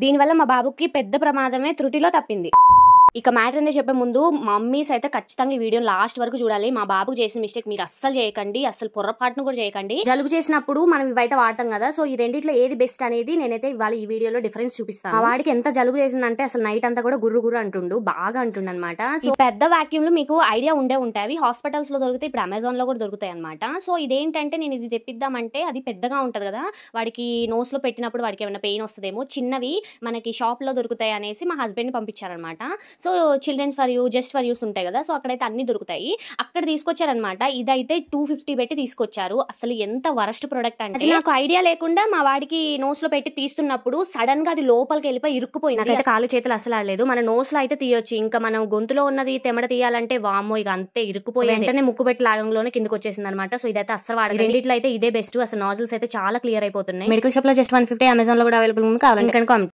దీనివల్ల మా బాబుకి పెద్ద ప్రమాదమే త్రుటిలో తప్పింది. ఇక మ్యాటర్ అనేది చెప్పే ముందు మమ్మీస్ అయితే ఖచ్చితంగా ఈ వీడియో లాస్ట్ వరకు చూడాలి. మా బాబుకు చేసిన మిస్టేక్ మీరు అస్సలు చేయకండి, అసలు పొరపాటును కూడా చేయకండి. జలుబు చేసినప్పుడు మనం ఇవైతే వాడతాం కదా, సో ఈ రెండిట్లో ఏది బెస్ట్ అనేది నేనైతే ఇవాళ ఈ వీడియోలో డిఫరెన్స్ చూపిస్తాను. ఆ వాడికి ఎంత జలుబు చేసిందంటే అసలు నైట్ అంతా కూడా గుర్రు గుర్రు అంటుండు, బాగా అంటుండ అనమాట. సో పెద్ద వాక్యూమ్లు మీకు ఐడియా ఉంటాయి, హాస్పిటల్స్ లో దొరుకుతాయి, ఇప్పుడు అమెజాన్ లో కూడా దొరుకుతాయి అనమాట. సో ఇదేంటంటే నేను ఇది తెప్పిద్దామంటే అది పెద్దగా ఉంటది కదా, వాడికి నోస్ లో పెట్టినప్పుడు వాడికి ఏమైనా పెయిన్ వస్తుందేమో, చిన్నవి మనకి షాప్ లో దొరుకుతాయి అనేసి మా హస్బెండ్ పంపించారనమాట. So children's for you, just for use ఉంటాయి కదా, సో అక్కడైతే అన్ని దొరుకుతాయి, అక్కడ తీసుకొచ్చారనమాట. ఇదైతే 250 పెట్టి తీసుకొచ్చారు. అసలు ఎంత వరస్ట్ ప్రొడక్ట్ అంటే, నాకు ఐడియా లేకుండా మా వాడికి నోస్ లో పెట్టి తీస్తున్నప్పుడు సడన్ గా అది లోపలికి వెళ్ళిపోయి ఇరుక్కుపోయింది. నాకైతే కాలు చేతులు అసలు ఆడలేదు. మన నోస్ లో అయితే తీయొచ్చు, ఇంకా మనం గొంతులో ఉన్నది తెమడ తీయాలంటే వామ్మో ఇక అంతే ఇరుక్కుపోయి వెంటనే ముక్కు పెట్టి లాగంలోనే కిందకి వచ్చేసింది అనమాట. సో ఇదైతే అసలు వాడదు. రెండిట్లో అయితే ఇదే బెస్ట్. అసలు నాజిల్స్ అయితే చాలా క్లియర్ అయిపోతున్నాయి. మెడికల్ షాప్ లో జస్ట్ 150, అమెజాన్ లో కూడా అవైలబుల్ ఉంది. కావాలి